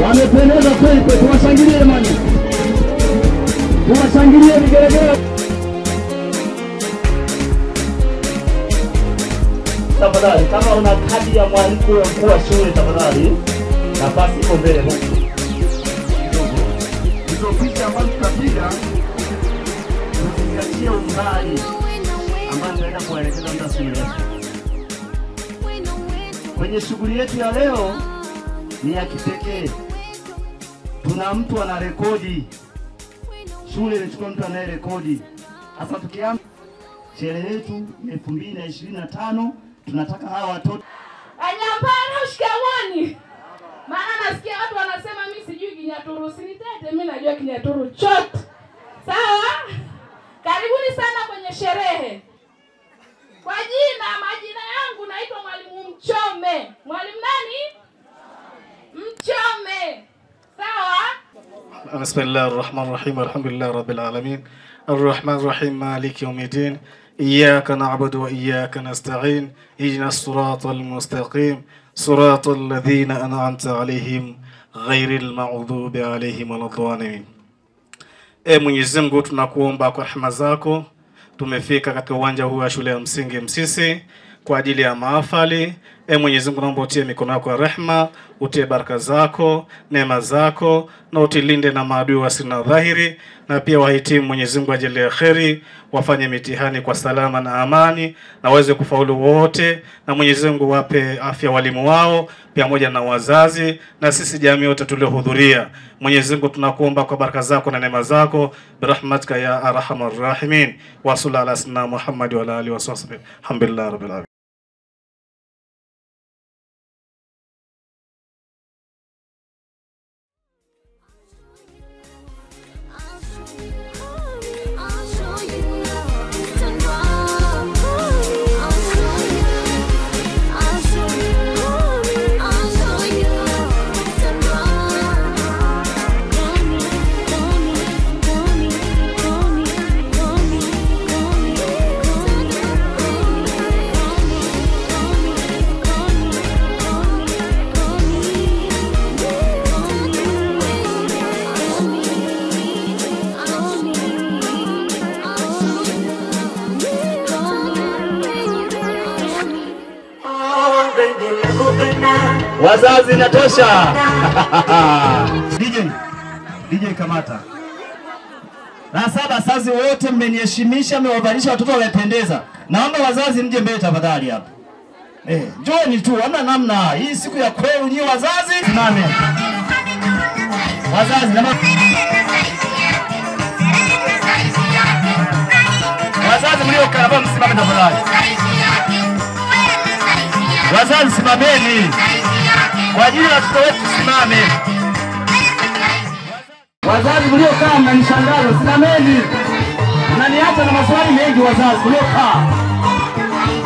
Wamependeza kweli, tuwashangilie jamani. Tuwashangilie vigelegele. Tafadhali kama una kadi ya mwaliko ya mkuu wa shule tafadhali nafasi iko mbele huko. Hizo picha ambazo tutapiga tunazingatia umbali ambao tunaenda kuelekeza muda shule. Kwenye shughuli yetu ya leo ni ya kipekee. Tuna mtu ana rekodi. Shule inachukua mtu anaye rekodi. Hapa tukianza sherehe yetu 2025 tunataka hawa watoto Anyapana shikamoni. Maana nasikia watu wanasema mimi sijui Kinyaturu, usinitete mimi najua Kinyaturu chote. Sawa? Karibuni sana kwenye sherehe. Kwa majina yangu naitwa Mwalimu Mchome. Mwalimu nani? Mchome. Sawa? Bismillahir Rahmanir Rahim. Alhamdulillahi Rabbil Alamin. Ar-Rahmanir Rahim. Maliki Yawmiddin. Iyyaka na'budu wa iyyaka nasta'in. Ihdinas siratal mustaqim. Siratal ladzina an'amta 'alayhim ghayril maghdubi 'alayhim waladdallin. Mwenyezi Mungu tunakuomba kwa rehema zako tumefika katika uwanja huu wa shule ya msingi Msisi kwa ajili ya mahafali. Mwenyezi Mungu naomba utie mikono yako ya rehema, utie baraka zako, neema zako na utilinde na maadui wasina dhahiri, na pia wahitimu Mwenyezi Mungu ajalie kheri, wafanye mitihani kwa salama na amani na waweze kufaulu wote, na Mwenyezi Mungu wape afya walimu wao pamoja na wazazi na sisi jamii yote tuliohudhuria. Mwenyezi Mungu tunakuomba kwa baraka zako na neema zako birahmatika ya arhamar rahimin wa sallallahu ala sayyidina Muhammad wa ala alihi wa sahbihi. Alhamdulillah rabbil alamin. Wazazi natosha. DJ kamata. Na saba wazazi wote mmeniheshimisha, mmewavalisha watoto wamependeza. Naomba wazazi mje mbele tafadhali hapa. Njooni tu, hamna namna. Hii siku ya kweli nyinyi wazazi. Simame. Wazazi na wazazi mliokaa hapa msimame tafadhali. Wazazi simameni. Kwa ajili ya watoto wetu simame. Wazazi mliokaa mnanishangaza, simameni. Mnaniacha na maswali mengi wazazi mliokaa.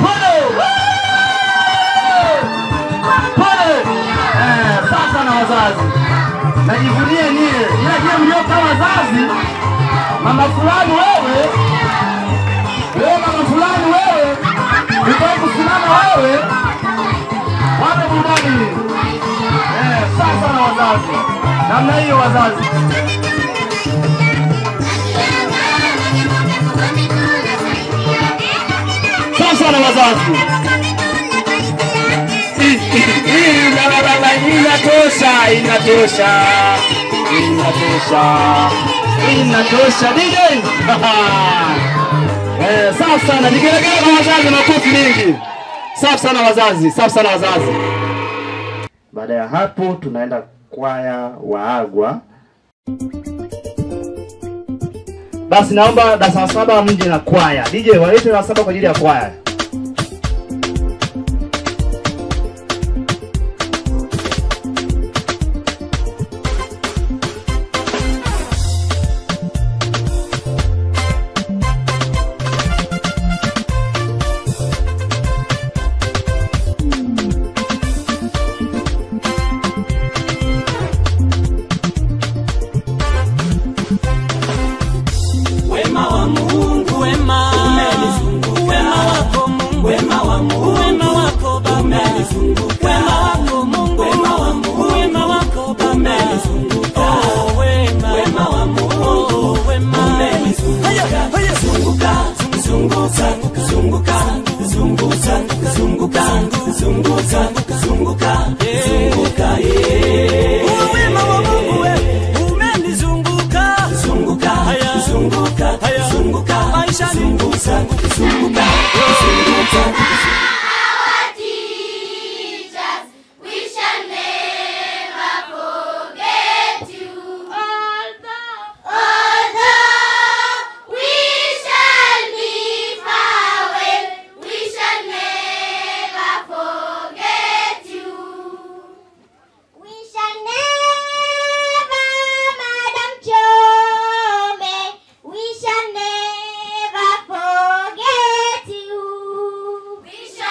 Pole! Pole! Sasa na wazazi. Najivunie nyie. Ila je mliokaa wazazi Mama fulani wewe. Wewe mama fulani wewe. Utaki kusimama wewe. Wape burudani. Sasa na wazazi. Namna hiyo wazazi. Sasa na wazazi. Inatosha DJ. Safi sana, nigelegele kwa wazazi, makofi mengi. Safi sana wazazi, safi sana wazazi. Baada ya hapo tunaenda kwaya waagwa. Basi naomba darasa 7 mje na kwaya. DJ walete darasa 7 kwa ajili ya kwaya. We shall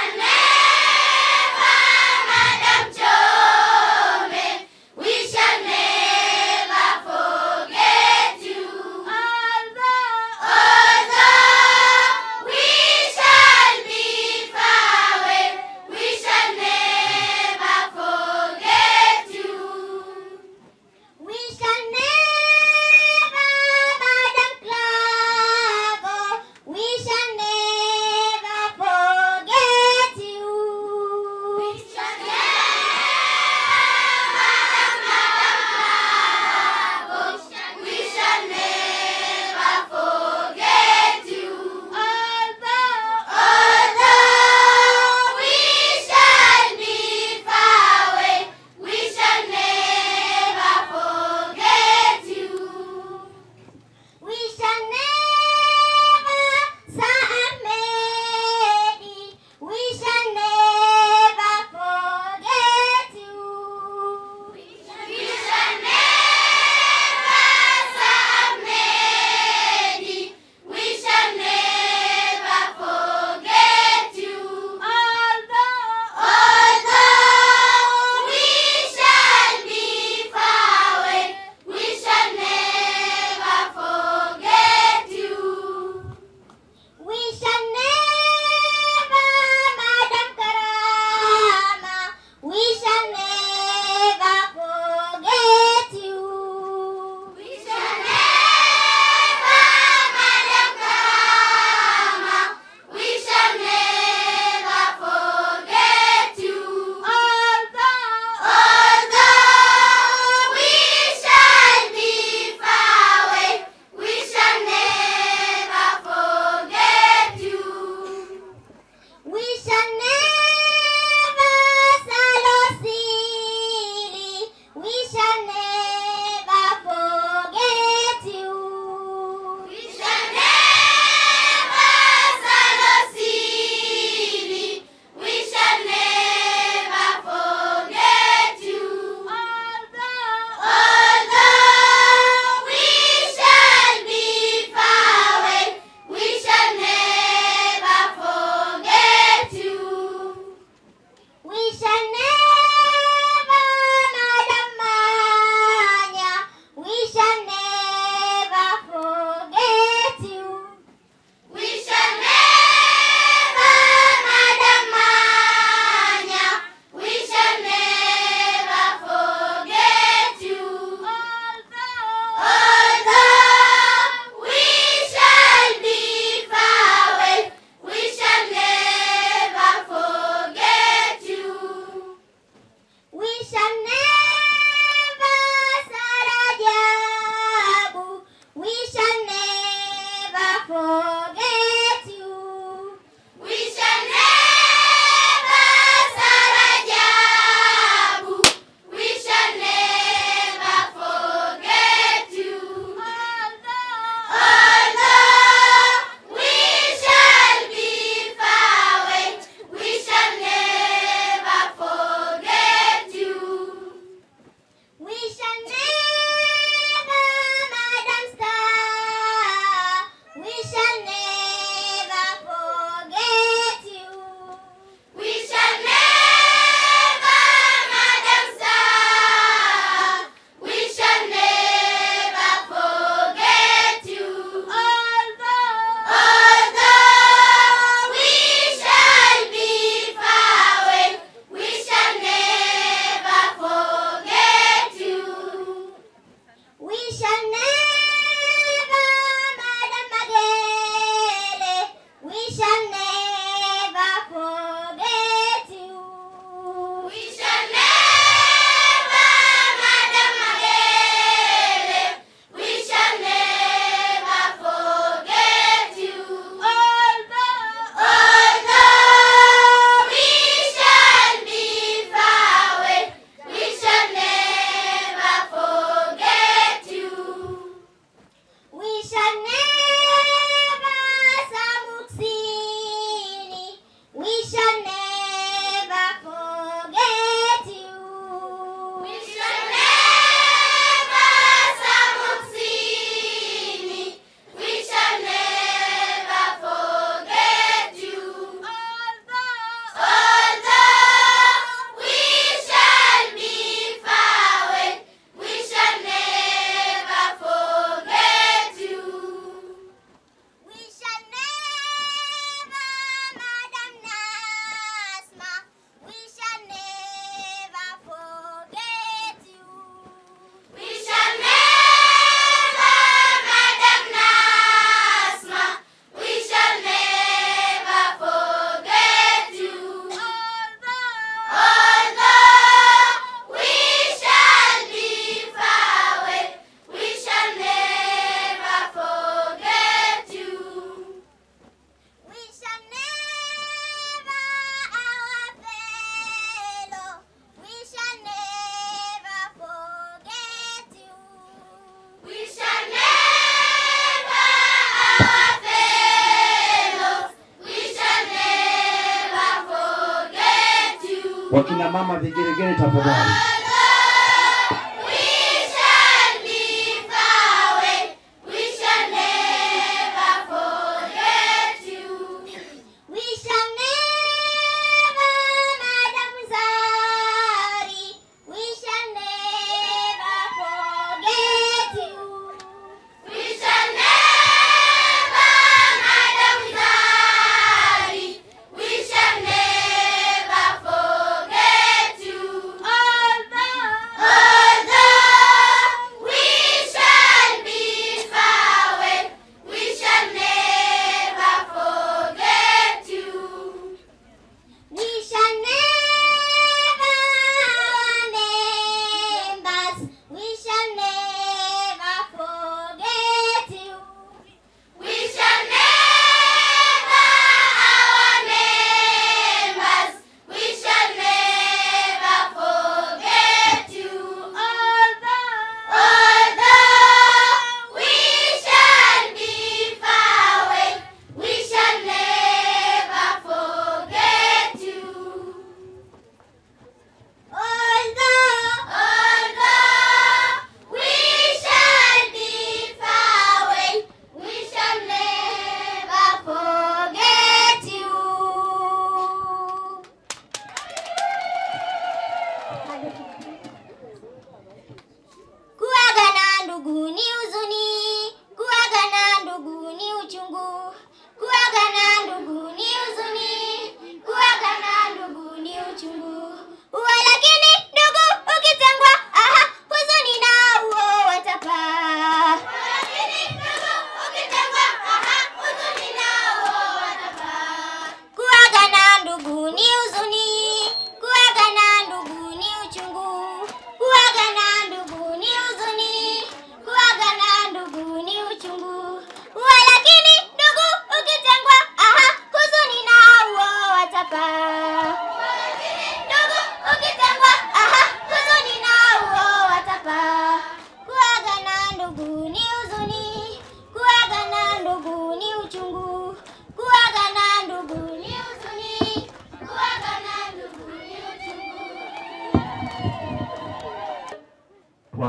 forget you. We shall never Sarajabu. We shall never forget you. Although we shall be far away, we shall never forget you. We shall never, Madam Star, we shall never forget you. We shall never, Madam Star, we shall never forget you. Although we shall be far away, we shall never forget you. We shall never, Madam Magele, we shall never forget you. We shall never, Madam Magele, we shall never forget you. Although we shall be far away, we shall never forget you. We shall never Samuksini, we shall never forget you. We shall never Samuksini, we shall never forget you. Although we shall be far away, we shall never forget you. We shall never, Madam Nasma, we shall never forget you. We shall never, Madam Nasma, we shall never forget you. Although we shall be far away, we shall never forget you. We shall never, our fellow, we shall never forget you. We shall never, our fellows, we shall never forget you. Wakina mama vigeregere tafadhali. We shall be far away, we shall never forget you. We shall never, Madam Zari, we shall never forget you. We shall never, Madam Zari, we shall never forget you. Although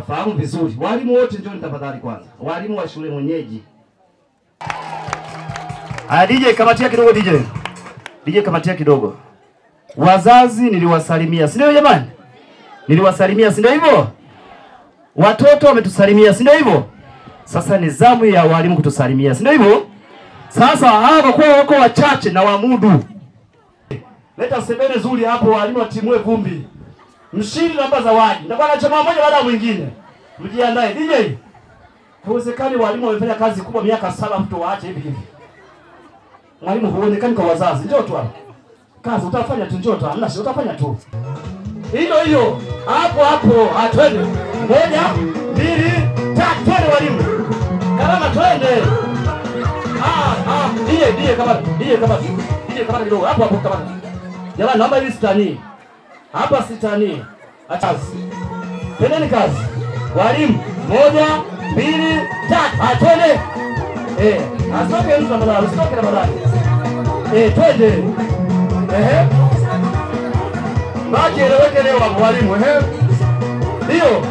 nafahamu vizuri. Walimu wote njoo tafadhali kwanza. Walimu wa shule mwenyeji. DJ kamatia kidogo DJ. DJ kamatia kidogo. Wazazi niliwasalimia. Si ndio jamani? Niliwasalimia, si ndio hivyo? Watoto wametusalimia, si ndio hivyo? Sasa ni zamu ya walimu kutusalimia, si ndio hivyo? Sasa hapo kwa wako wachache na wamudu. Leta sebene zuri hapo, walimu watimue vumbi. Mshindi namba zawadi. Ndio na chama moja baada ya mwingine. Mjiandae DJ. Hauwezekani walimu wamefanya kazi kubwa miaka 7 mtu waache hivi hivi. Mwalimu huonekani kwa wazazi. Njoo tu hapo. Kazi utafanya tu, njoo tu. Hamna shida, utafanya tu. Hiyo hapo hapo, atwende. 1 2 3 twende walimu. Karama twende. DJ kama kidogo hapo hapo kama. Jamani naomba hivi sitani. Hapa sitani. Achazi. Twendeni kazi. Walimu 1 2 3 atwende. Asitoke mtu na badala, usitoke na badala. Twende. Baki eleweke leo hapo walimu, Ndio.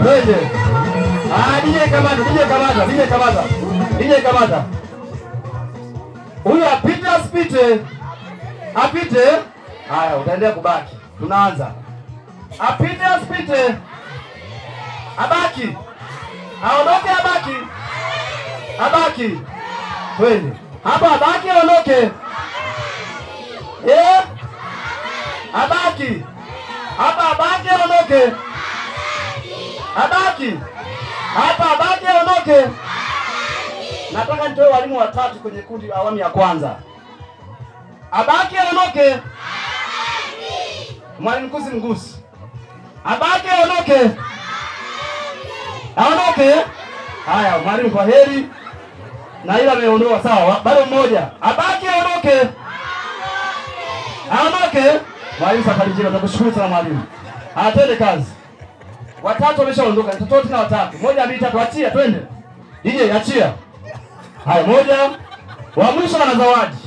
Twende. DJ kamata. Huyu apite. Haya, utaendelea kubaki. Tunaanza. Apite. Abaki. Aondoke abaki. Twende. Hapa abaki aondoke. Abaki. Hapa abaki aondoke. Aondoke. Nataka nitoe walimu watatu kwenye kundi awamu ya kwanza. Abaki aondoke. Mwalimu Kusi Mgusi. Abaki aondoke. Haya, mwalimu kwa heri. Na ila ameondoa sawa. Bado mmoja. Abaki aondoke. Mwalimu safari njema, tunakushukuru sana mwalimu. Atende kazi. Watatu wameshaondoka, tofauti na watatu. 1 2 3 achia twende. DJ achia. Haya 1. Wa mwisho na zawadi.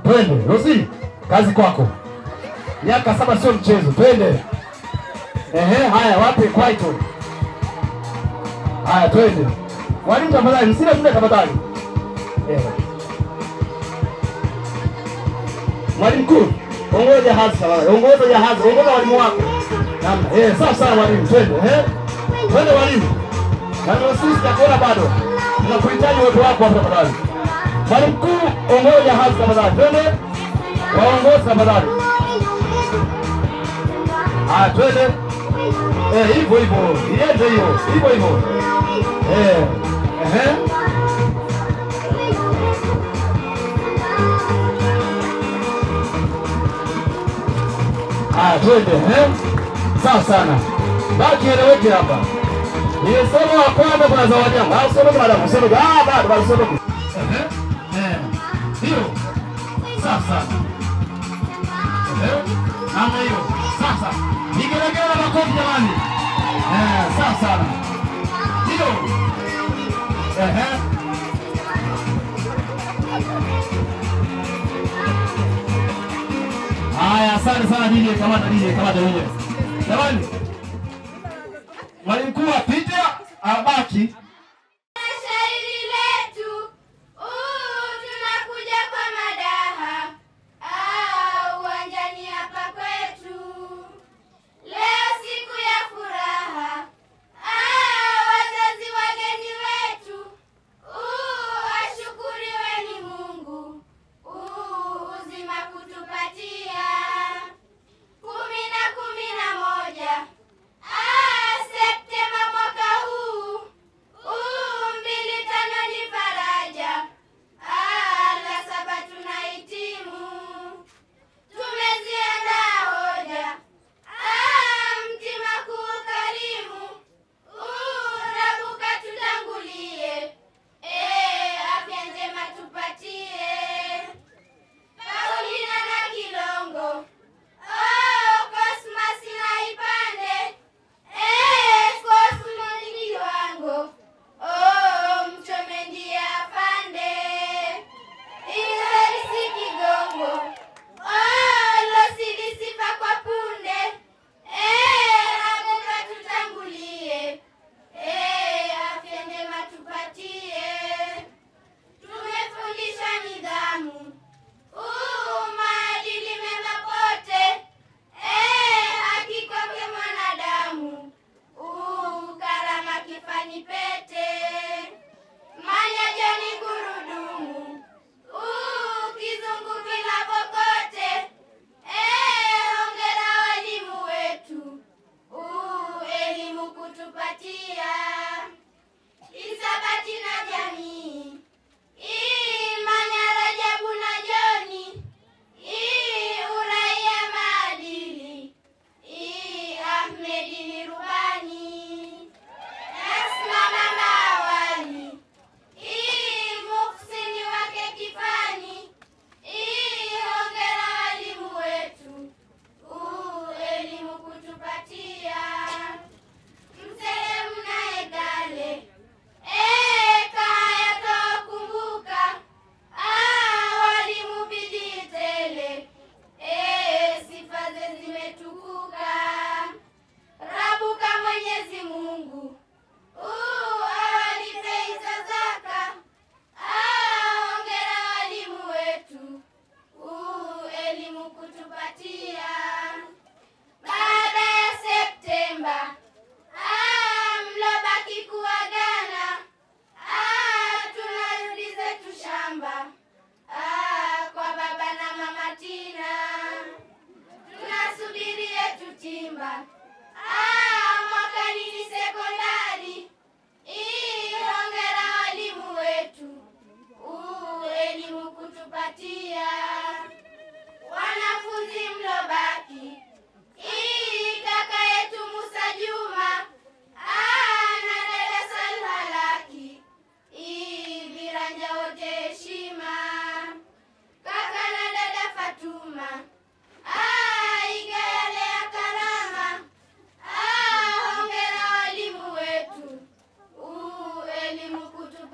Twende. Rosi, kazi kwako. Miaka 7 sio mchezo. Twende. Haya wape kwaito. Haya twende. Walimu tafadhali, msile tunde tafadhali. Mwalimu mkuu, ongoza jahazi tafadhali. Ongoza walimu wako. Namna. Sawa walimu, twende. Twende walimu. Na sisi tutakuona bado. Tunakuhitaji wote wako hapa tafadhali. Mwalimu mkuu, ongoza jahazi tafadhali. Twende. Waongoze tafadhali. Twende. Hivyo. Iende hiyo. Hivyo. Twende. Sawa sana. Baki eleweke hapa. Nimesema wa kwanza kuna zawadi yangu. Useme madam, useme bado useme. Hiyo. Sawa sana. Namna hiyo. Sasa. Nigelegele makofi jamani. Sawa sana. Hiyo. Haya, asante sana DJ, kamata DJ. Jamani. Mwalimu mkuu apite, abaki. Shairi letu, tunakuja kwa madaha. Uwanjani hapa kwetu. Leo siku ya furaha. Wazazi wageni wetu. Ashukuriwe ni Mungu. Uzima kutupatia. 10 na 11. Septemba mwaka huu.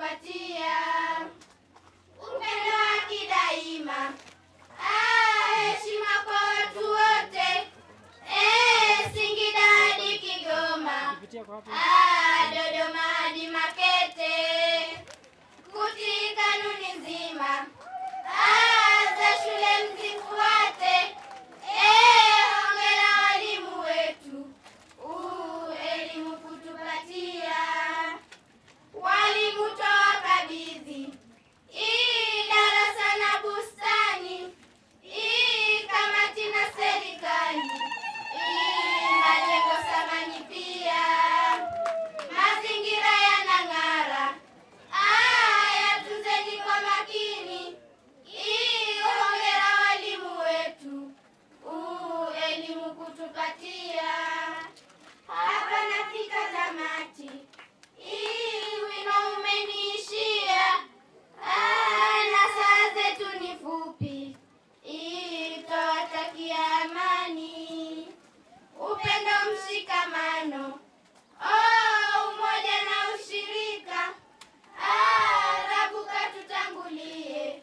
kutupatia upendo wake daima. Heshima kwa watu wote, Singida hadi Kigoma, Dodoma hadi Makete, kutii kanuni nzima za shule mzifuate. Hongera walimu wetu, elimu kutupatia. Walimu twawakabidhi darasa na bustani, kamati na serikali, majengo samani pia. Mazingira yanang'ara, yatunzeni kwa makini. Hongera walimu wetu, elimu kutupatia. Hapa nafika tamati, wino umeniishia, na saa zetu ni fupi. Twawatakia amani, upendo, mshikamano, umoja na ushirika. Rabuka tutangulie,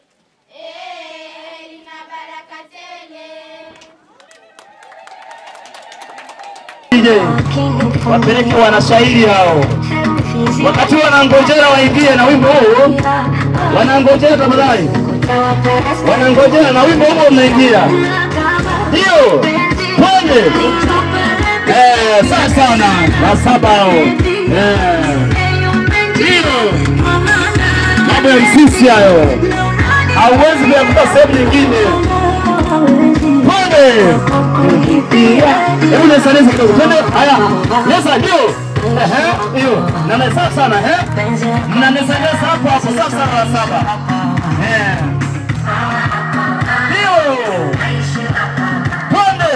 lina baraka tele. Wapeleke wanashairi hao, wakati wanangojera waingie na wimbo huu. Wanangojera tafadhali, wanangojera na wimbo huu mnaingia. Ndio pole sasa na saba hao. Ndio mambo ya sisi hayo, hauwezi kuyakuta sehemu nyingine. Pole hebu nesaneza kidogo, twende. Haya, nesa ndio. Hiyo na nesa sana mna nesa hapo hapo sasa na saba. Ndio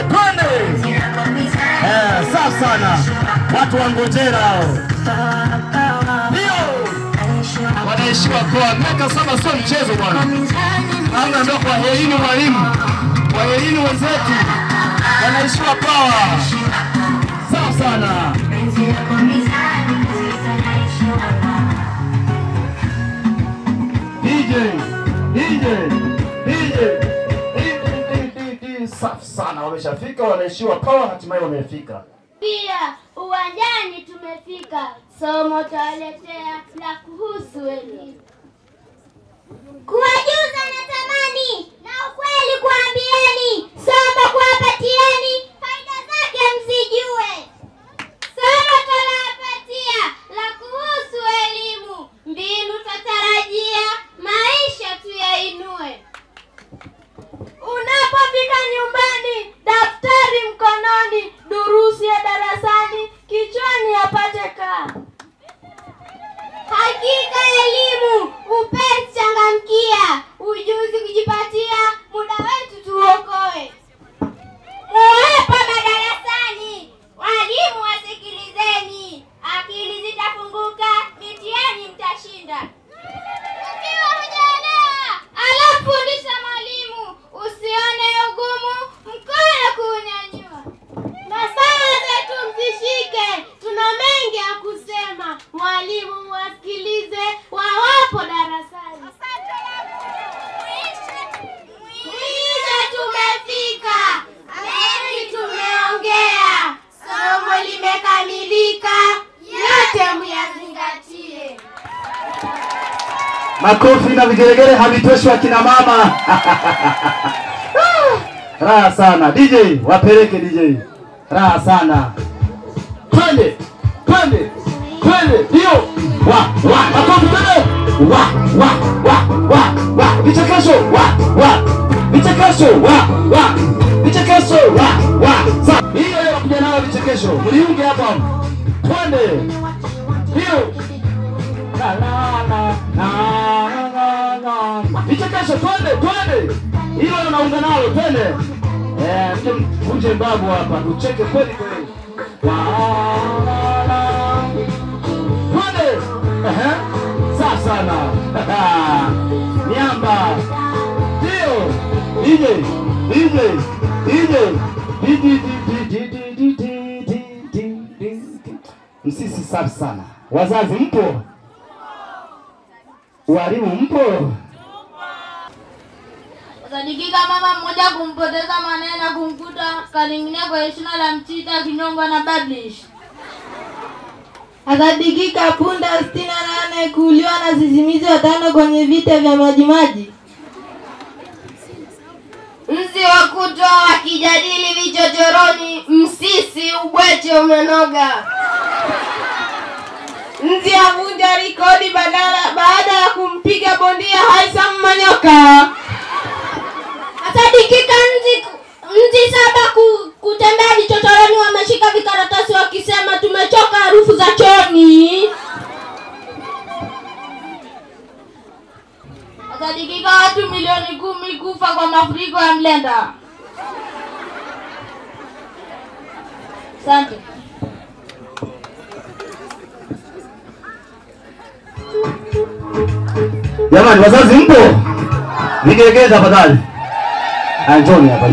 twende safi sana, watu wa Ngojera hao. Ndio wanaheshima kwa miaka 7, sio mchezo bwana. Ndio kwa helini mwalimu, kwa helini wenzetu wanaheshima power. Safi sana. Safi sana, wameshafika, wanaheshima power, hatimaye wamefika. Pia uwanjani tumefika, somo twaletea la kuhusu elimu. Kuwajuza na tamani na ukweli kuambieni, somo kuwapatieni, faida zake msijue. Somo tunawapatia la kuhusu elimu, mbinu tatarajia, maisha tuyainue. Unapofika nyumbani, daftari mkononi, durusi ya darasani kichwani yapate kaa. Hakika elimu upesi changamkia, ujuzi kujipatia, muda wetu tuokoe. Uwepo madarasani, walimu wasikilizeni, akili zitafunguka, mitihani mtashinda. Ukiwa hujaelewa, alafundisha mwalimu, usione ugumu, mkono kuunyanyua. Na saa zetu mzishike, tuna mengi ya kusema, mwalimu wasikilize wawapo darasani. Mwisho tumefika, mengi tumeongea, somo limekamilika, yote muyazingatie. Makofi na vigelegele havitoshi wakina mama. Raha sana. DJ, wapeleke DJ. Raha sana. Twende. Ndio. Makofi twende. Vichekesho. Vichekesho. Hiyo leo kuja nao vichekesho. Mliunge hapa. Twende. Ndio. Vichekesho twende. Hilo unaunga nalo twende. Vunje mbavu hapa, tucheke kweli. Twende. Safi sana. Niamba. Ndio. Msisi safi sana. Wazazi mpo? Walimu mpo? Sadikika mama mmoja kumpoteza mwanae na kumkuta kalinginia kwa shina la mchicha kinyongwa na badlish. Asadikika punda 68 kuuliwa na sisimizi 5 kwenye vita vya majimaji. Nzi wa kutwa wakijadili vichochoroni, msisi ubweche umenoga. Nzi avunja rekodi baada ya kumpiga bondia Haisam Manyoka. Asadikika nzi 7 kutembea vichochoroni wameshika vikaratasi wakisema tumechoka harufu za choni. Asadikika watu milioni 10 kufa kwa mafuriko ya Mlenda. Asante. Jamani wazazi mpo? Vigelegele tafadhali. Njoni hapa.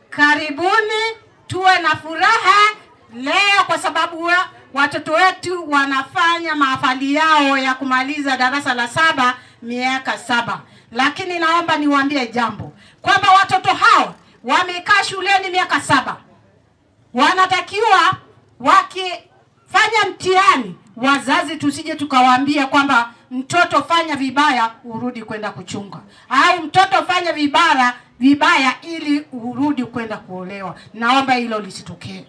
Karibuni, tuwe na furaha leo kwa sababu watoto wetu wanafanya mahafali yao ya kumaliza darasa la 7 miaka 7. Lakini naomba niwaambie jambo kwamba watoto hao wamekaa shuleni miaka 7. Wanatakiwa wakifanya mtihani, wazazi tusije tukawaambia kwamba mtoto fanya vibaya urudi kwenda kuchunga, au mtoto fanya vibaya ili urudi kwenda kuolewa. Naomba hilo lisitokee.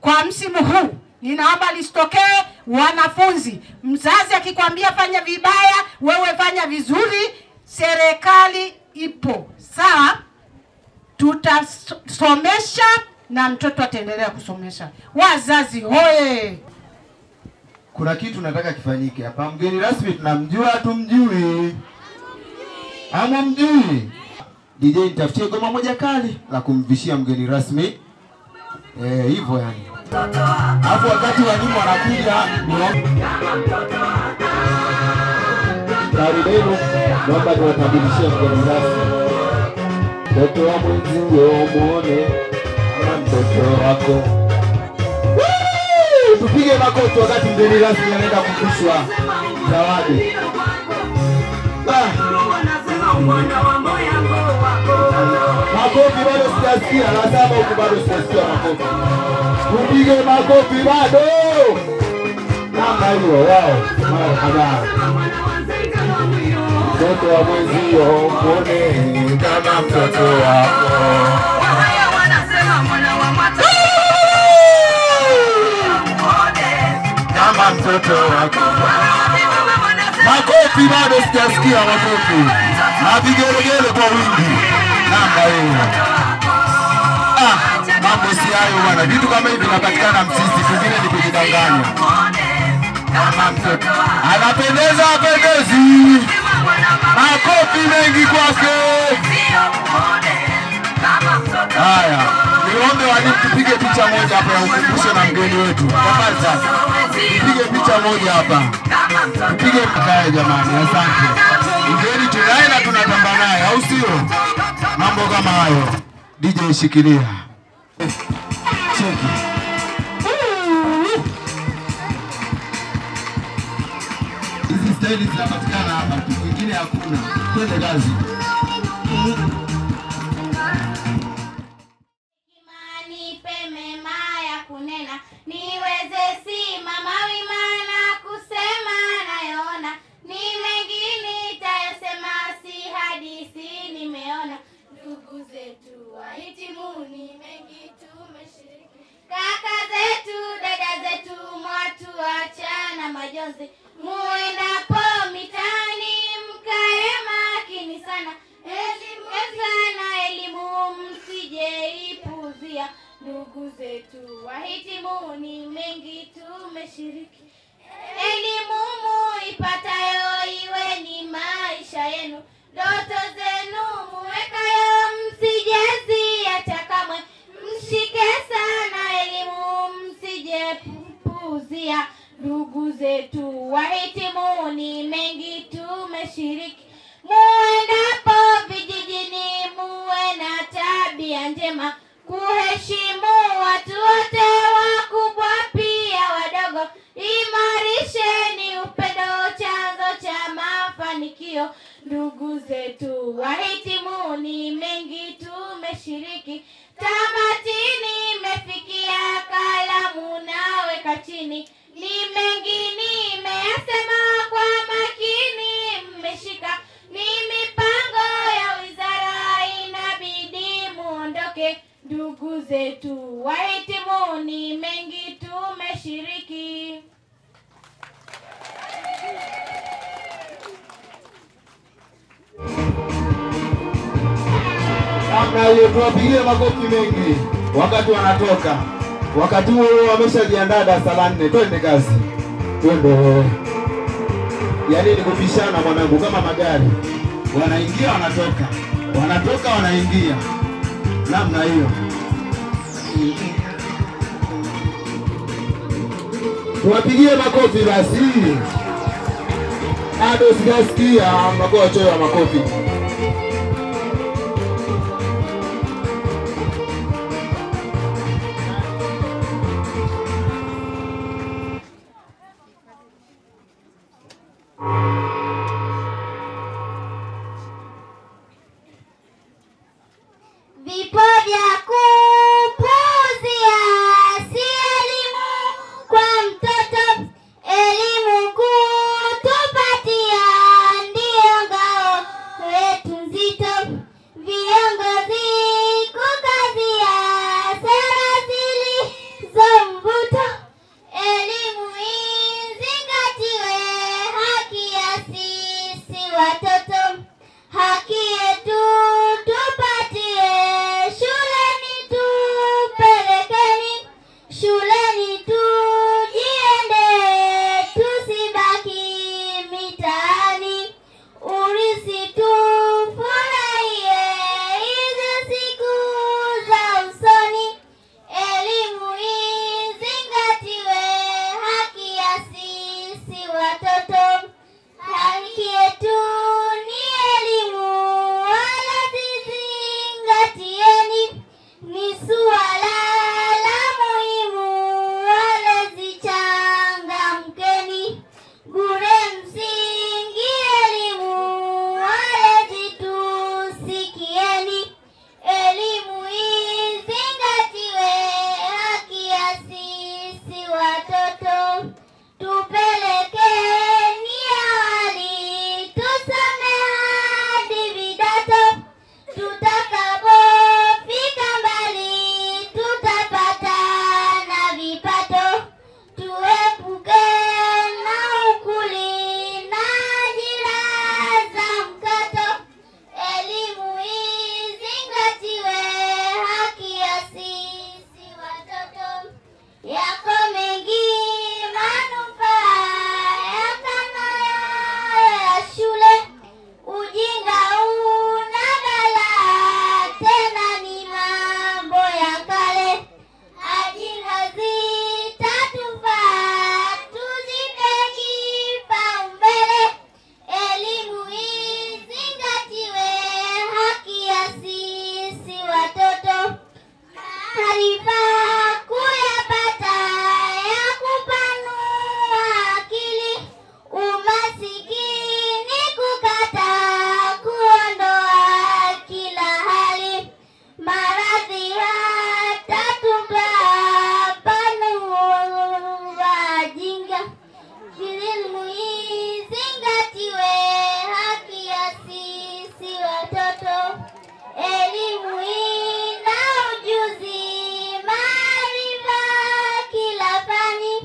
Kwa msimu huu ninaomba lisitokee. Wanafunzi, mzazi akikwambia fanya vibaya, wewe fanya vizuri. Serikali ipo sawa, tutasomesha na mtoto ataendelea kusomesha. Wazazi hoye! Kuna kitu nataka kifanyike hapa. Mgeni rasmi tunamjua tumjui? Ama mjui? DJ nitafutie goma moja kali la kumvishia mgeni rasmi. Hivyo yani. Hapo wakati walimu wanakuja karibuni, naomba tuwatambulishie mgeni rasmi. Mtoto wa mwenzio muone kama mtoto wako. Tupige makofi wakati mgeni rasmi anaenda kukushwa zawadi. Makofi bado sijasikia, la 7 huku bado sijasikia makofi. Tupige makofi bado. Kama hiyo wao, marhaba. Mtoto wa mwenzio muone kama mtoto wako. Kama mtoto wako. Makofi bado sijasikia makofi. Na vigelegele kwa wingi. Namba hiyo. Mambo si hayo bwana. Vitu kama hivi vinapatikana Msisi, vingine ni kujidanganya. Kama mtoto anapendeza apendezi. Makofi mengi kwake. Haya, niombe walimu tupige picha moja hapa ya ukumbusho na mgeni wetu. Tafadhali sasa. Tupige picha moja hapa. Tupige mkae jamani, asante. Mgeni tunaye na tunatamba naye, au sio? Mambo kama hayo. DJ shikilia. Cheki. Hizi staili zinapatikana hapa, mwingine hakuna. Twende kazi. Kunena niweze simama wima na kusema nayona, ni mengi nitayasema, si hadithi nimeona. Ndugu zetu wahitimu ni mengi tumeshiriki, kaka zetu dada zetu mwatuacha na majonzi. Muendapo mitani mkae makini sana, elimu msije ipuzia. Ndugu zetu wahitimu ni mengi tumeshiriki, elimu muipatayo iwe ni maisha yenu. Ndoto zenu muwekayo msijeziacha kamwe, mshike sana elimu msije pupuzia. Ndugu zetu wahitimu ni mengi tumeshiriki, muendapo vijijini muwe na tabia njema, kuheshimu watu wote, wakubwa pia wadogo. Imarisheni upendo, chanzo mafanikio. Ndugu zetu wahitimu, ni mengi tumeshiriki, tamatini imefikia, kalamu naweka chini. Ni mengi nimeyasema, kwa makini mmeshika, ni mipango ya wizara, inabidi muondoke. Ndugu zetu wahitimu, ni mengi tumeshiriki. Namna hiyo tuwapigie makofi mengi wakati wanatoka. Wakati huo wameshajiandaa darasa la 4. Twende kazi. Twende. Yaani ni kupishana mwanangu, kama magari. Wanaingia wanatoka. Wanatoka wanaingia. Namna hiyo. Tuwapigie makofi basi. Bado sijasikia makofi ya makofi. Vipo vya kupuzia, si elimu kwa mtoto, elimu kutupatia, ndiyo ngao letu nzito. Viongozi kukazia, sera zilizo mvuto, elimu izingatiwe, haki ya sisi watoto, haki yetu tupatie. Shuleni tupelekeni, shuleni tujiende, tusibaki mitaani, urisi tufurahie hizi siku za usoni. Elimu izingatiwe, haki ya sisi watoto, haki yetu ni elimu, wala zingatieni, ni suala la muhimu, wala zichangamkeni, bure msingi elimu, wala zitusikieni. Elimu izingatiwe, haki ya sisi watoto, tupelekeni awali, tusome hadi vidato, tutakapofika mbali, tutapata na vipato, tuepuke na ukuli na ajira za mkato. Elimu izingatiwe, haki ya sisi watoto, yako mengi manufaa yakanayo ya shule, ujinga una balaa, tena ni mambo ya kale. Ajira zitatufaa, tuzipe kipaumbele, elimu izingatiwe, haki ya sisi watoto, maarifa kuyapata, ya kupanua akili, umasikini kukata, kuondoa kila hali, maradhi hatatupa, panua jinga. Elimu izingatiwe, haki ya sisi watoto, elimu ina ujuzi, maarifa kila fani,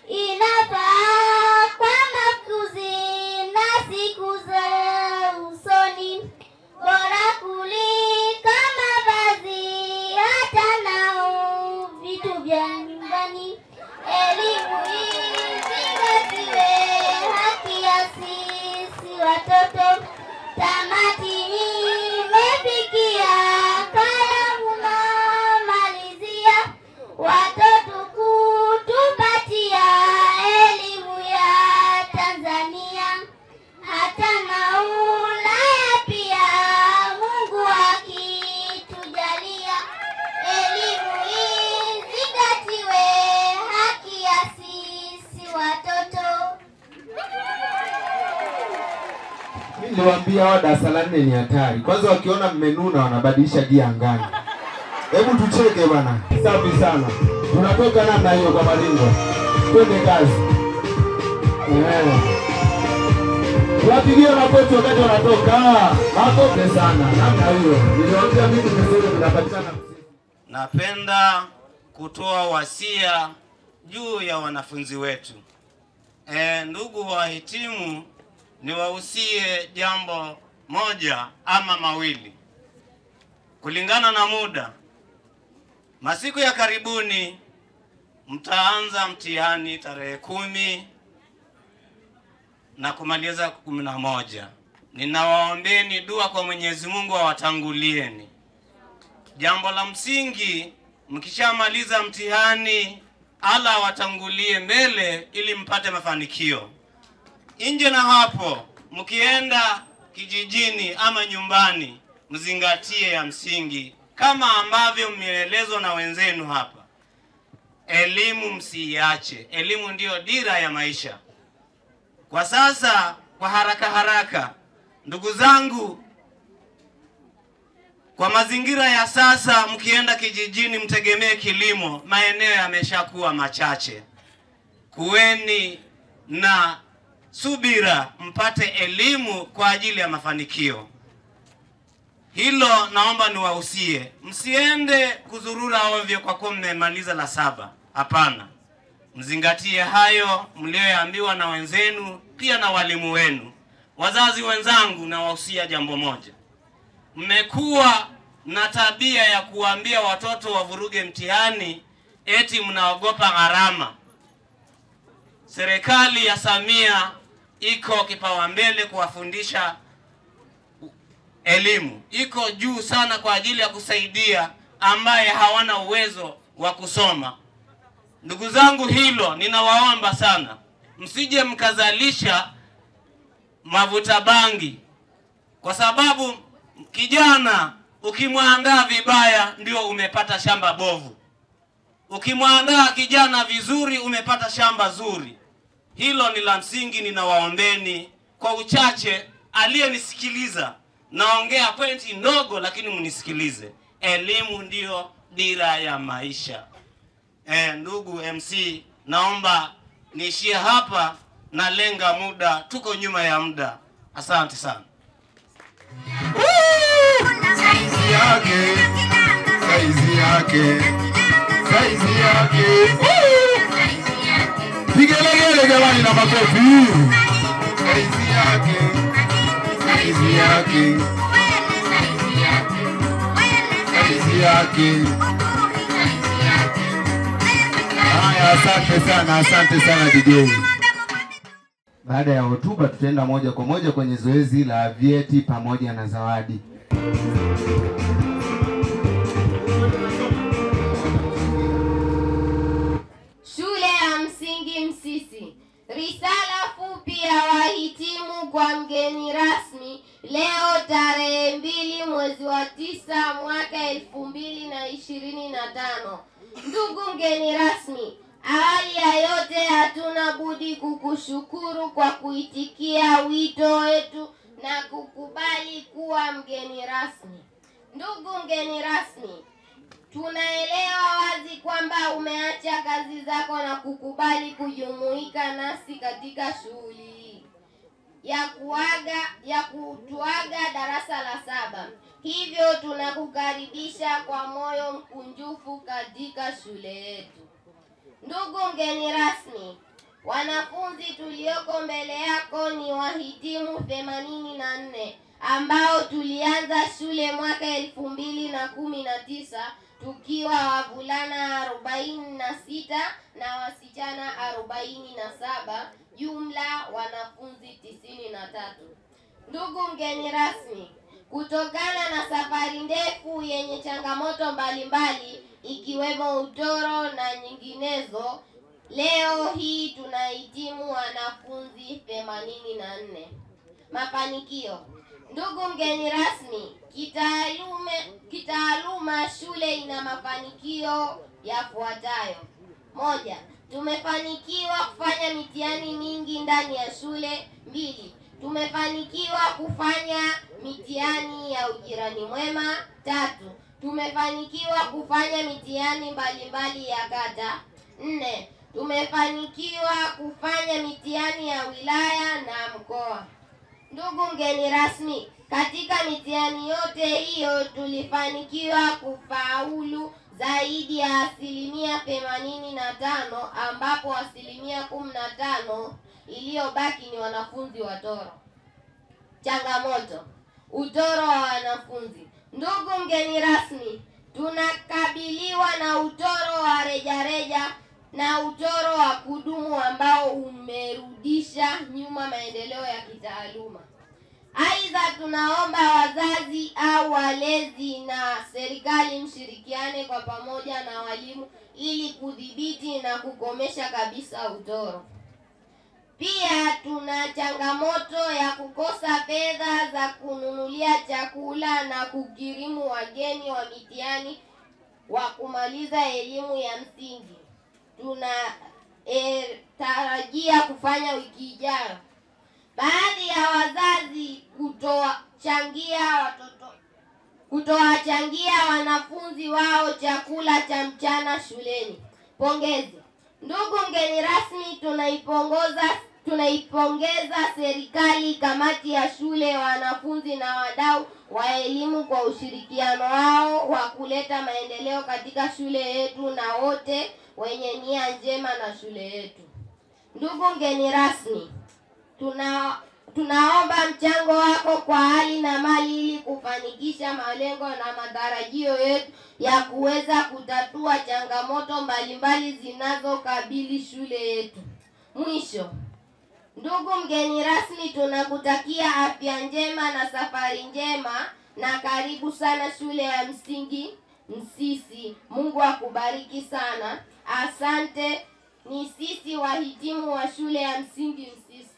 inafaa kwa makuzi na siku za usoni, bora kuliko mavazi, hata nao vitu vya nyumbani. Elimu izingatiwe, haki ya sisi watoto, tamati imefikia, kalamu namalizia, watoto kutupatia elimu ya Tanzania, hata na Ulaya pia, Mungu akitujalia. Elimu izingatiwe, haki ya sisi watoto. Mimi niliwaambia hao darasa la 4 ni hatari. Kwanza wakiona mmenuna wanabadilisha gia angani. Hebu tucheke bwana. Safi sana. Tunatoka namna hiyo kwa malingo. Twende kazi. Tuwapigie makofi wakati wanatoka. Makofi sana. Namna hiyo. Niliwaambia vitu vizuri vinapatikana. Napenda kutoa wasia juu ya wanafunzi wetu. Ndugu wahitimu, niwahusie jambo moja ama mawili. Kulingana na muda, masiku ya karibuni mtaanza mtihani tarehe 10 na kumaliza 11. Ninawaombeni dua kwa Mwenyezi Mungu awatangulieni. Jambo la msingi, mkishamaliza mtihani Allah awatangulie mbele ili mpate mafanikio. Nje na hapo, mkienda kijijini ama nyumbani, mzingatie ya msingi kama ambavyo mmeelezwa na wenzenu hapa. Elimu msiache. Elimu ndiyo dira ya maisha. Kwa sasa, kwa haraka, ndugu zangu, kwa mazingira ya sasa, mkienda kijijini mtegemee kilimo, maeneo yameshakuwa machache. Kuweni na subira mpate elimu kwa ajili ya mafanikio. Hilo naomba niwahusie. Msiende kuzurura ovyo kwa kuwa mmemaliza la 7. Hapana. Mzingatie hayo mlioambiwa na wenzenu, pia na walimu wenu. Wazazi wenzangu, nawahusia jambo moja. Mmekuwa na tabia ya kuambia watoto wavuruge mtihani eti mnaogopa gharama. Serikali ya Samia iko kipaumbele kuwafundisha elimu. Iko juu sana kwa ajili ya kusaidia ambaye hawana uwezo wa kusoma. Ndugu zangu, hilo ninawaomba sana. Msije mkazalisha mavuta bangi, kwa sababu kijana ukimwandaa vibaya ndio umepata shamba bovu. Ukimwandaa kijana vizuri umepata shamba zuri. Hilo ni la msingi. Ninawaombeni kwa uchache aliyenisikiliza, naongea pointi ndogo lakini mnisikilize. Elimu ndio dira ya maisha. Ndugu MC, naomba niishie hapa, na lenga muda, tuko nyuma ya muda. Asante sana. Saizi yake. Pigelegele jamani na makofi. Saizi yake. Haya, asante sana DJ. Baada ya hotuba tutaenda moja kwa moja kwenye zoezi la vyeti pamoja na zawadi. Shule ya msingi Msisi. Risala fupi ya wahitimu kwa mgeni rasmi leo tarehe 2 mwezi wa 9 mwaka 2025. Ndugu mgeni rasmi, awali ya yote hatuna budi kukushukuru kwa kuitikia wito wetu na kukubali kuwa mgeni rasmi. Ndugu mgeni rasmi, tunaelewa wazi kwamba umeacha kazi zako na kukubali kujumuika nasi katika shughuli hii ya kutuaga darasa la 7. Hivyo tunakukaribisha kwa moyo mkunjufu katika shule yetu. Ndugu mgeni rasmi, wanafunzi tulioko mbele yako ni wahitimu 84 ambao tulianza shule mwaka 2019 tukiwa wavulana 46 na wasichana 47, jumla wanafunzi 93. Ndugu mgeni rasmi, kutokana na safari ndefu yenye changamoto mbalimbali ikiwemo utoro na nyinginezo, leo hii tunahitimu wanafunzi 84. Mafanikio. Ndugu mgeni rasmi, kitaaluma shule ina mafanikio yafuatayo. 1. Tumefanikiwa kufanya mitihani mingi ndani ya shule. 2. tumefanikiwa kufanya mitihani ya ujirani mwema. 3, tumefanikiwa kufanya mitihani mbalimbali ya kata. 4, tumefanikiwa kufanya mitihani ya wilaya na mkoa. Ndugu mgeni rasmi, katika mitihani yote hiyo tulifanikiwa kufaulu zaidi ya 85%, ambapo 15% iliyobaki ni wanafunzi watoro. Changamoto: utoro wa wanafunzi. Ndugu mgeni rasmi, tunakabiliwa na utoro wa rejareja na utoro wa kudumu ambao umerudisha nyuma maendeleo ya kitaaluma. Aidha, tunaomba wazazi au walezi na serikali mshirikiane kwa pamoja na walimu ili kudhibiti na kukomesha kabisa utoro. Pia tuna changamoto ya kukosa fedha za kununulia chakula na kukirimu wageni wa mitihani wa kumaliza elimu ya msingi. Tarajia kufanya wiki ijayo. Baadhi ya wazazi kutowachangia wanafunzi wao chakula cha mchana shuleni. Pongezi. Ndugu mgeni rasmi, tunaipongeza serikali, kamati ya shule, wanafunzi na wadau wa elimu kwa ushirikiano wao wa kuleta maendeleo katika shule yetu na wote wenye nia njema na shule yetu. Ndugu mgeni rasmi, tunaomba mchango wako kwa hali na mali ili kufanikisha malengo na matarajio yetu ya kuweza kutatua changamoto mbalimbali zinazokabili shule yetu. Mwisho, ndugu mgeni rasmi, tunakutakia afya njema na safari njema na karibu sana shule ya msingi Msisi. Mungu akubariki sana. Asante. Ni sisi wahitimu wa shule ya msingi Msisi.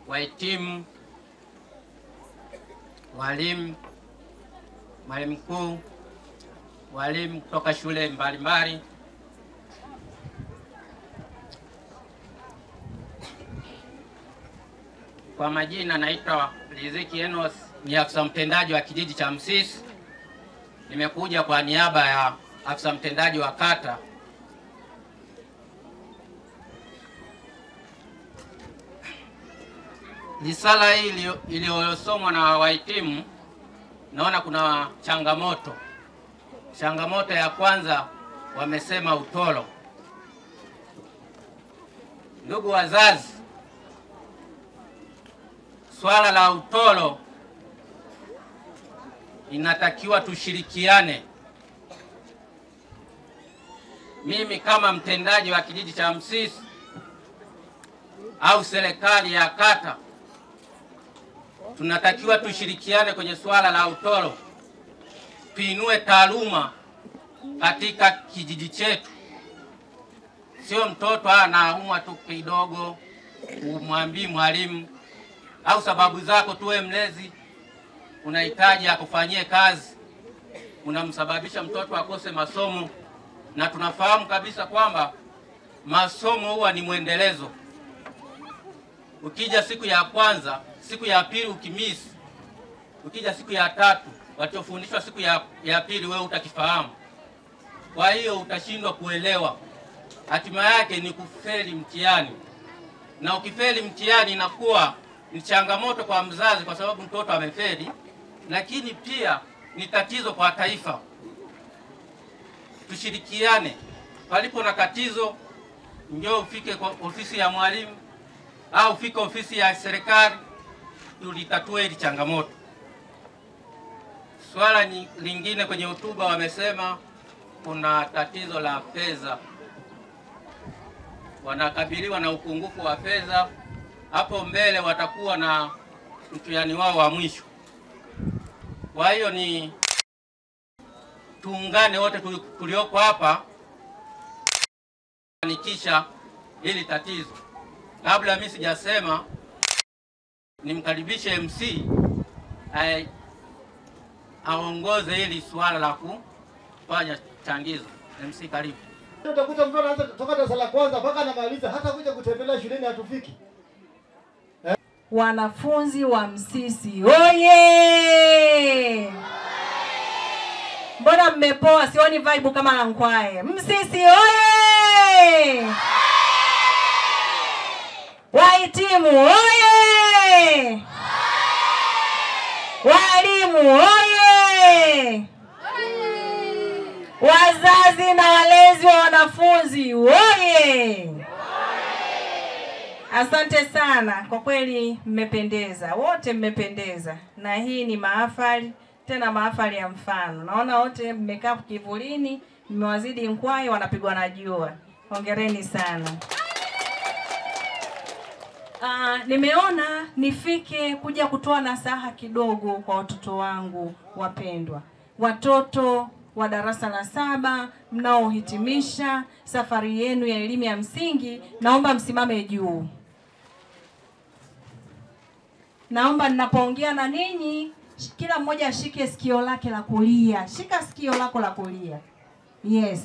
Wahitimu, walimu, mwalimu mkuu, walimu kutoka shule mbalimbali, kwa majina naitwa Riziki Enos, ni afisa mtendaji wa kijiji cha Msisi. Nimekuja kwa niaba ya afisa mtendaji wa kata. Risala hii iliyosomwa na wahitimu, naona kuna changamoto. Changamoto ya kwanza wamesema utoro. Ndugu wazazi, swala la utoro inatakiwa tushirikiane. Mimi kama mtendaji wa kijiji cha Msisi au serikali ya kata, tunatakiwa tushirikiane kwenye swala la utoro, tuinue taaluma katika kijiji chetu. Sio mtoto anaumwa tu kidogo umwambii mwalimu au sababu zako tuwe mlezi unahitaji akufanyie kazi, unamsababisha mtoto akose masomo. Na tunafahamu kabisa kwamba masomo huwa ni mwendelezo. Ukija siku ya kwanza, siku ya pili ukimisi, ukija siku ya tatu, walichofundishwa siku ya pili wewe utakifahamu. Kwa hiyo utashindwa kuelewa. Hatima yake ni kufeli mtihani. Na ukifeli mtihani inakuwa ni changamoto kwa mzazi kwa sababu mtoto amefeli, lakini pia ni tatizo kwa taifa. Tushirikiane. Palipo na tatizo, njoo ufike kwa ofisi ya mwalimu au ufike ofisi ya serikali tulitatue hili changamoto. Swala lingine kwenye hotuba wamesema kuna tatizo la fedha. Wanakabiliwa na upungufu wa fedha. Hapo mbele watakuwa na mtihani wao wa mwisho. Kwa hiyo ni tuungane wote tulioko hapa kufanikisha hili tatizo. Kabla mimi sijasema, nimkaribishe MC aongoze hili swala la kufanya changizo. MC karibu. Utakuta mtu anaanza kutoka darasa la kwanza mpaka anamaliza, hata kuja kutembelea shuleni hatufiki. Wanafunzi wa Msisi oye! Mbona mmepoa? Sioni vibe kama la Nkwae. Msisi oye! Wahitimu oye! Walimu oye! Wazazi na walezi wa wanafunzi oye! Asante sana, kwa kweli mmependeza, wote mmependeza, na hii ni mahafali, tena mahafali ya mfano. Naona wote mmekaa kivulini, mmewazidi Nkwae wanapigwa na jua. Hongereni sana. Nimeona nifike kuja kutoa nasaha kidogo kwa watoto wangu wapendwa. Watoto wa darasa la 7 mnaohitimisha safari yenu ya elimu ya msingi, naomba msimame juu. Naomba ninapoongea na ninyi, kila mmoja ashike sikio lake la kulia. Shika sikio lako la kulia. Yes.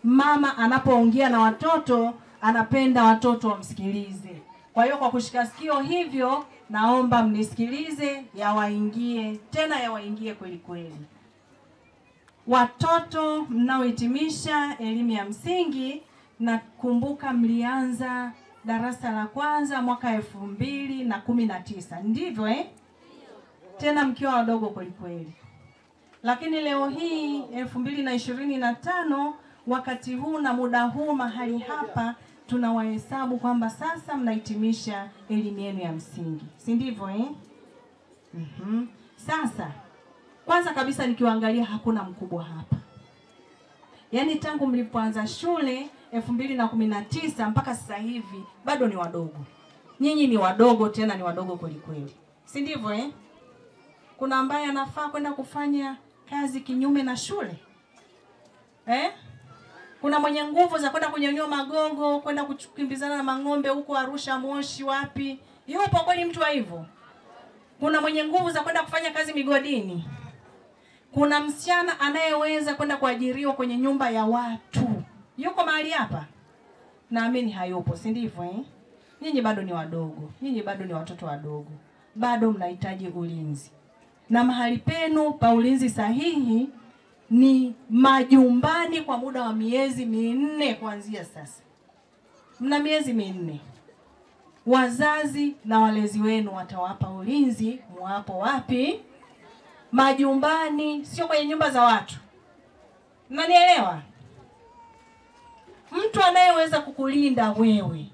Mama anapoongea na watoto, anapenda watoto wamsikilize. Kwa hiyo kwa kushika sikio hivyo, naomba mnisikilize, yawaingie, tena yawaingie kweli kweli. Watoto mnaohitimisha elimu ya msingi, nakumbuka mlianza darasa la kwanza mwaka 2019. Ndivyo Tena mkiwa wadogo kweli kweli. Lakini leo hii 2025, wakati huu na muda huu mahali hapa, tunawahesabu kwamba sasa mnahitimisha elimu yenu ya msingi. Si ndivyo Sasa kwanza kabisa nikiwaangalia hakuna mkubwa hapa. Yaani tangu mlipoanza shule 2019 mpaka sasa hivi bado ni wadogo. Nyinyi ni wadogo, tena ni wadogo kweli kweli. Si ndivyo Kuna ambaye anafaa kwenda kufanya kazi kinyume na shule? Kuna mwenye nguvu za kwenda kunyanyua magogo, kwenda kukimbizana na mang'ombe huko Arusha, Moshi, wapi? Yupo kweli mtu wa hivyo? Kuna mwenye nguvu za kwenda kufanya kazi migodini? Kuna msichana anayeweza kwenda kuajiriwa kwenye nyumba ya watu? Yuko mahali hapa? Naamini hayupo, si ndivyo Nyinyi bado ni wadogo. Nyinyi bado ni watoto wadogo. Bado mnahitaji ulinzi. Na mahali penu pa ulinzi sahihi ni majumbani kwa muda wa miezi 4 kuanzia sasa. Mna miezi 4. Wazazi na walezi wenu watawapa ulinzi. Mwapo wapi? Majumbani, sio kwenye nyumba za watu. Mnanielewa? Mtu anayeweza kukulinda wewe,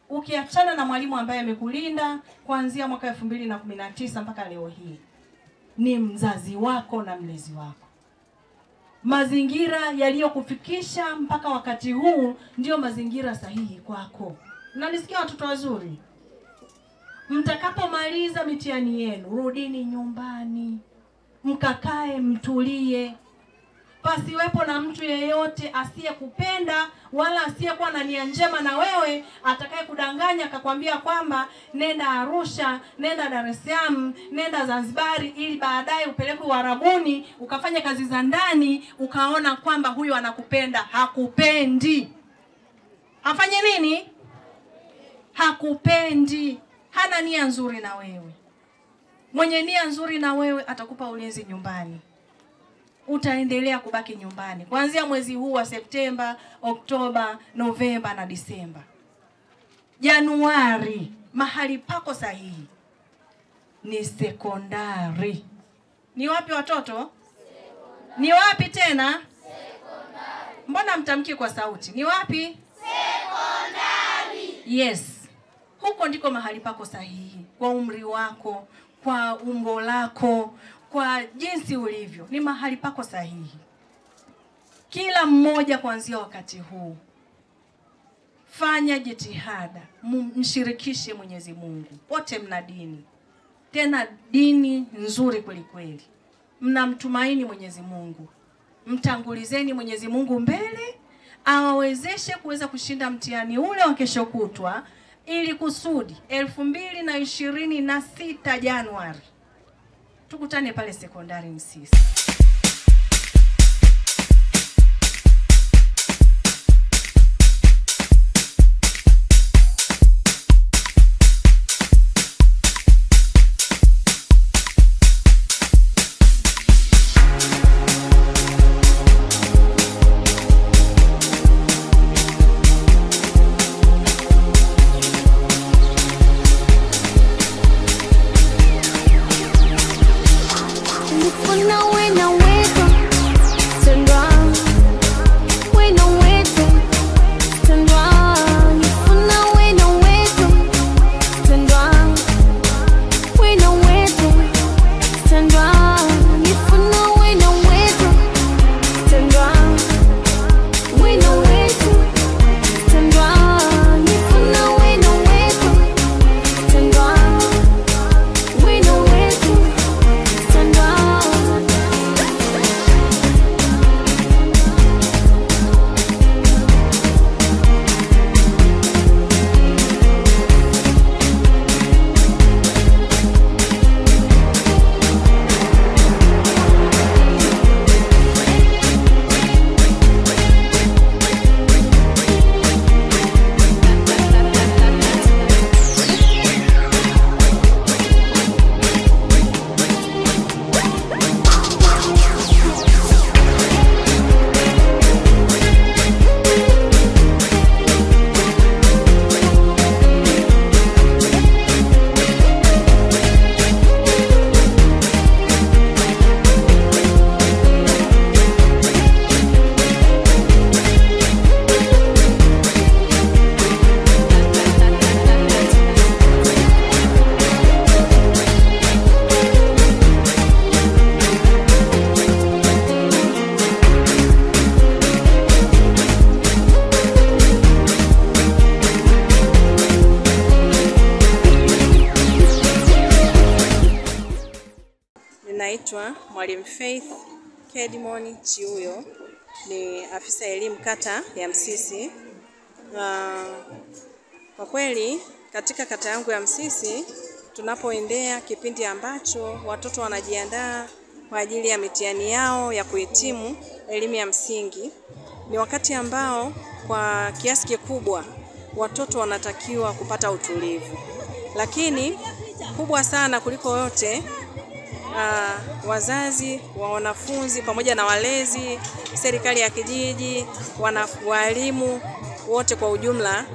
ukiachana na mwalimu ambaye amekulinda kuanzia mwaka 2019 mpaka leo hii, ni mzazi wako na mlezi wako. Mazingira yaliyokufikisha mpaka wakati huu ndio mazingira sahihi kwako. Mnanisikia watoto wazuri? Mtakapomaliza mitihani yenu, rudini nyumbani. Mkakae mtulie. Pasiwepo na mtu yeyote asiyekupenda wala asiyekuwa na nia njema na wewe, atakaye kudanganya akakwambia kwamba nenda Arusha, nenda Dar es Salaam, nenda Zanzibari ili baadaye upelekwe Uarabuni ukafanya kazi za ndani, ukaona kwamba huyo anakupenda. Hakupendi. Afanye nini? Hakupendi. Hana nia nzuri na wewe. Mwenye nia nzuri na wewe atakupa ulinzi nyumbani. Utaendelea kubaki nyumbani kuanzia mwezi huu wa Septemba, Oktoba, Novemba na Disemba. Januari, mahali pako sahihi ni sekondari. Ni wapi watoto? Sekondari. Ni wapi tena? Sekondari. Mbona mtamki kwa sauti? Ni wapi? Sekondari. Yes. Huko ndiko mahali pako sahihi kwa umri wako, kwa umbo lako, kwa jinsi ulivyo. Ni mahali pako sahihi. Kila mmoja kuanzia wakati huu fanya jitihada, mshirikishe Mwenyezi Mungu. Wote mna dini. Tena dini nzuri kweli kweli. Mnamtumaini Mwenyezi Mungu. Mtangulizeni Mwenyezi Mungu mbele, awawezeshe kuweza kushinda mtihani ule wa kesho kutwa, ili kusudi 2026 Januari tukutane pale sekondari Msisi. naitwa Mwalimu Faith Kedmon Chiuyo, ni afisa elimu kata ya Msisi. Kwa kweli katika kata yangu ya Msisi tunapoendea kipindi ambacho watoto wanajiandaa kwa ajili ya mitihani yao ya kuhitimu elimu ya msingi, ni wakati ambao kwa kiasi kikubwa watoto wanatakiwa kupata utulivu. Lakini kubwa sana kuliko yote, wazazi wa wanafunzi pamoja na walezi, serikali ya kijiji, walimu wote kwa ujumla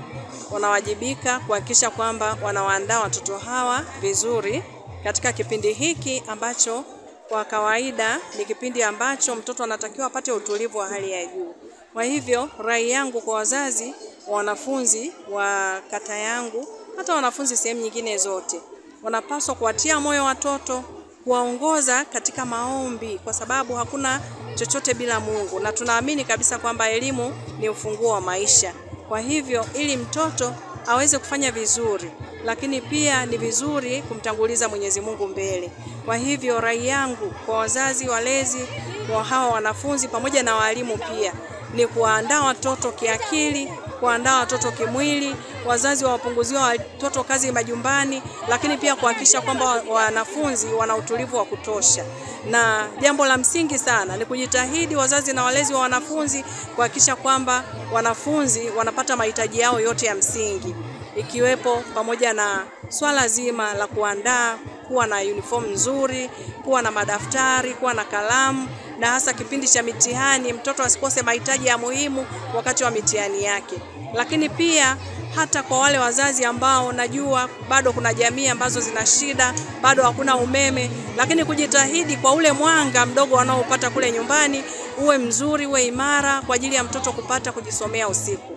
wanawajibika kuhakikisha kwamba wanawaandaa watoto hawa vizuri katika kipindi hiki ambacho kwa kawaida ni kipindi ambacho mtoto anatakiwa apate utulivu wa hali ya juu. Kwa hivyo rai yangu kwa wazazi wa wanafunzi wa kata yangu, hata wanafunzi sehemu nyingine zote, wanapaswa kuwatia moyo watoto, kuwaongoza katika maombi, kwa sababu hakuna chochote bila Mungu, na tunaamini kabisa kwamba elimu ni ufunguo wa maisha. Kwa hivyo ili mtoto aweze kufanya vizuri, lakini pia ni vizuri kumtanguliza Mwenyezi Mungu mbele. Kwa hivyo rai yangu kwa wazazi, walezi wa hawa wanafunzi pamoja na walimu pia ni kuandaa watoto kiakili, kuandaa watoto kimwili, wazazi wawapunguzie watoto kazi majumbani, lakini pia kuhakikisha kwamba wanafunzi wana utulivu wa kutosha. Na jambo la msingi sana ni kujitahidi wazazi na walezi wa wanafunzi kuhakikisha kwamba wanafunzi wanapata mahitaji yao yote ya msingi, ikiwepo pamoja na swala zima la kuandaa, kuwa na uniform nzuri, kuwa na madaftari, kuwa na kalamu, na hasa kipindi cha mitihani mtoto asikose mahitaji ya muhimu wakati wa mitihani yake. Lakini pia hata kwa wale wazazi ambao najua bado kuna jamii ambazo zina shida, bado hakuna umeme, lakini kujitahidi kwa ule mwanga mdogo wanaopata kule nyumbani uwe mzuri, uwe imara kwa ajili ya mtoto kupata kujisomea usiku.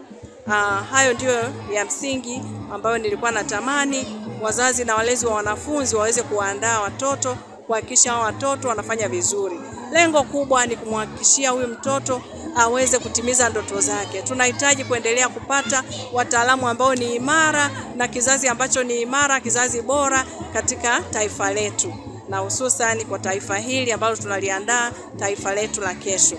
Hayo ndio ya msingi ambayo nilikuwa natamani wazazi na walezi wa wanafunzi waweze kuandaa watoto, kuhakikisha watoto wanafanya vizuri. Lengo kubwa ni kumhakikishia huyu mtoto aweze kutimiza ndoto zake. Tunahitaji kuendelea kupata wataalamu ambao ni imara na kizazi ambacho ni imara, kizazi bora katika taifa letu, na hususan kwa taifa hili ambalo tunaliandaa, taifa letu la kesho.